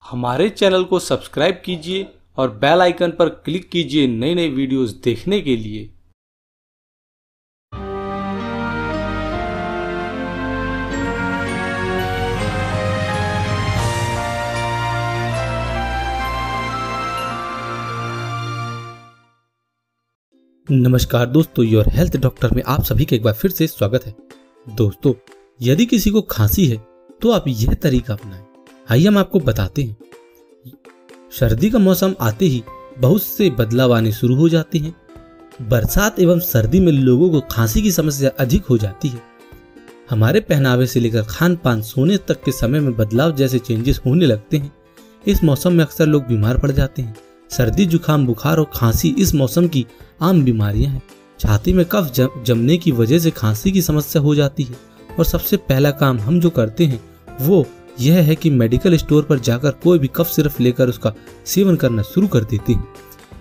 हमारे चैनल को सब्सक्राइब कीजिए और बेल आइकन पर क्लिक कीजिए नई नई वीडियोस देखने के लिए। नमस्कार दोस्तों, योर हेल्थ डॉक्टर में आप सभी का एक बार फिर से स्वागत है। दोस्तों, यदि किसी को खांसी है तो आप यह तरीका अपनाएं। आइए हम आपको बताते हैं। सर्दी का मौसम आते ही बहुत से बदलाव आने शुरू हो जाते हैं। बरसात एवं सर्दी में लोगों को खांसी की समस्या अधिक हो जाती है। हमारे पहनावे से लेकर खान पान, सोने तक के समय में बदलाव जैसे चेंजेस होने लगते हैं। इस मौसम में अक्सर लोग बीमार पड़ जाते हैं। सर्दी, जुकाम, बुखार और खांसी इस मौसम की आम बीमारियां हैं। छाती में कफ जमने की वजह से खांसी की समस्या हो जाती है और सबसे पहला काम हम जो करते हैं वो यह है कि मेडिकल स्टोर पर जाकर कोई भी कफ सिरप लेकर उसका सेवन करना शुरू कर देते हैं।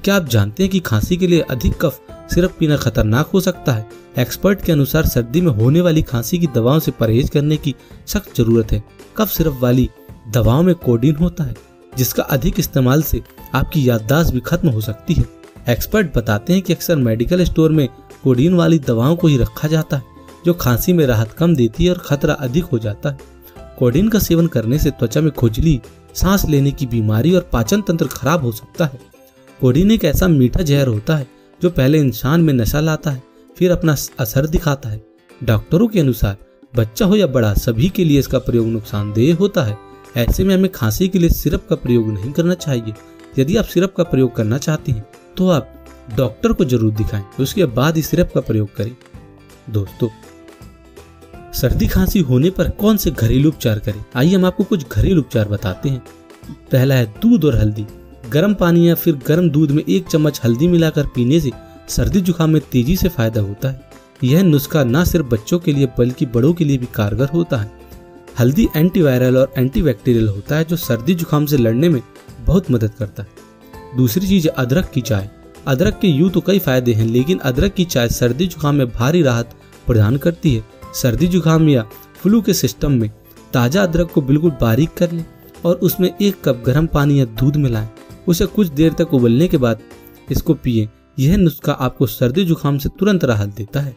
क्या आप जानते हैं कि खांसी के लिए अधिक कफ सिरप पीना खतरनाक हो सकता है? एक्सपर्ट के अनुसार सर्दी में होने वाली खांसी की दवाओं से परहेज करने की सख्त जरूरत है। कफ सिरप वाली दवाओं में कोडीन होता है, जिसका अधिक इस्तेमाल से आपकी याददाश्त भी खत्म हो सकती है। एक्सपर्ट बताते हैं कि अक्सर मेडिकल स्टोर में कोडीन वाली दवाओं को ही रखा जाता है, जो खांसी में राहत कम देती है और खतरा अधिक हो जाता है। कोडीन का सेवन करने से त्वचा में खुजली, सांस लेने की बीमारी और पाचन तंत्र खराब हो सकता है। कोडीन एक ऐसा मीठा जहर होता है जो पहले इंसान में नशा लाता है, फिर अपना असर दिखाता है। डॉक्टरों के अनुसार बच्चा हो या बड़ा, सभी के लिए इसका प्रयोग नुकसानदेह होता है। ऐसे में हमें खांसी के लिए सिरप का प्रयोग नहीं करना चाहिए। यदि आप सिरप का प्रयोग करना चाहते हैं तो आप डॉक्टर को जरूर दिखाएं, उसके बाद ही सिरप का प्रयोग करें। दोस्तों, सर्दी खांसी होने पर कौन से घरेलू उपचार करें? आइए हम आपको कुछ घरेलू उपचार बताते हैं। पहला है दूध और हल्दी। गर्म पानी या फिर गर्म दूध में 1 चम्मच हल्दी मिलाकर पीने से सर्दी जुकाम में तेजी से फायदा होता है। यह नुस्खा न सिर्फ बच्चों के लिए बल्कि बड़ों के लिए भी कारगर होता है। हल्दी एंटीवायरल और एंटीबैक्टीरियल होता है, जो सर्दी जुकाम से लड़ने में बहुत मदद करता है। दूसरी चीज है अदरक की चाय। अदरक के यूं तो कई फायदे हैं, लेकिन अदरक की चाय सर्दी जुकाम में भारी राहत प्रदान करती है। सर्दी जुकाम या फ्लू के सिस्टम में ताजा अदरक को बिल्कुल बारीक कर लें और उसमें 1 कप गर्म पानी या दूध मिलाएं। उसे कुछ देर तक उबलने के बाद इसको पिएं। यह नुस्खा आपको सर्दी जुकाम से तुरंत राहत देता है।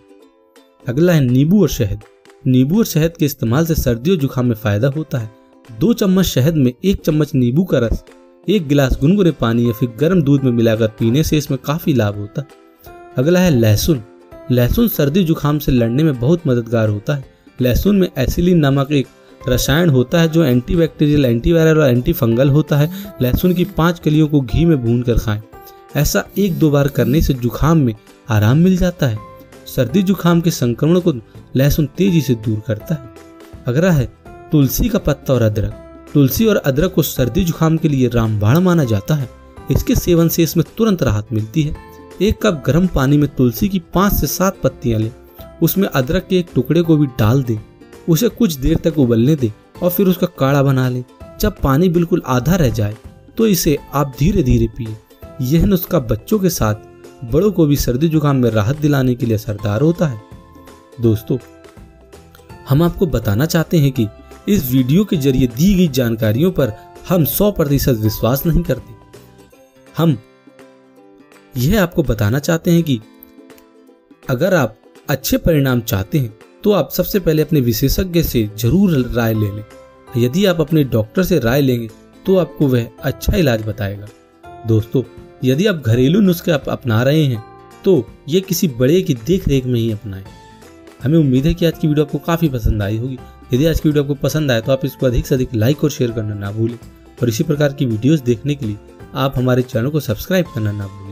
अगला है नींबू और शहद। नींबू और शहद के इस्तेमाल से सर्दी और जुकाम में फायदा होता है। 2 चम्मच शहद में 1 चम्मच नींबू का रस 1 गिलास गुनगुने पानी या फिर गर्म दूध में मिलाकर पीने से इसमें काफी लाभ होता है। अगला है लहसुन। लहसुन सर्दी जुकाम से लड़ने में बहुत मददगार होता है। लहसुन में एसिलिन नामक एक रसायन होता है जो एंटीबैक्टीरियल, एंटीवायरल और एंटी फंगल होता है। लहसुन की 5 कलियों को घी में भूनकर खाएं। ऐसा 1-2 बार करने से जुकाम में आराम मिल जाता है। सर्दी जुकाम के संक्रमण को लहसुन तेजी से दूर करता है। अगला है तुलसी का पत्ता और अदरक। तुलसी और अदरक को सर्दी जुकाम के लिए रामबाण माना जाता है। इसके सेवन से इसमें तुरंत राहत मिलती है। 1 कप गर्म पानी में तुलसी की 5 से 7 पत्तियां लें, उसमें अदरक के 1 टुकड़े को भी डाल दें, उसे कुछ देर तक उबलने दें और फिर उसका काढ़ा बना लें। जब पानी बिल्कुल आधा रह जाए तो इसे आप धीरे धीरे पिए। यह नुस्खा बच्चों के साथ बड़ों को भी सर्दी जुकाम में राहत दिलाने के लिए असरदार होता है। दोस्तों, हम आपको बताना चाहते हैं कि इस वीडियो के जरिए दी गई जानकारियों पर हम 100% विश्वास नहीं करते। हम यह आपको बताना चाहते हैं कि अगर आप अच्छे परिणाम चाहते हैं तो आप सबसे पहले अपने विशेषज्ञ से जरूर राय ले लें। यदि आप अपने डॉक्टर से राय लेंगे तो आपको वह अच्छा इलाज बताएगा। दोस्तों, यदि आप घरेलू नुस्खे अपना रहे हैं तो ये किसी बड़े की देख रेख में ही अपनाएं। हमें उम्मीद है कि आज की वीडियो आपको काफी पसंद आई होगी। यदि आज की वीडियो आपको पसंद आए तो आप इसको अधिक से अधिक लाइक और शेयर करना ना भूलें और इसी प्रकार की वीडियोस देखने के लिए आप हमारे चैनल को सब्सक्राइब करना ना भूलें।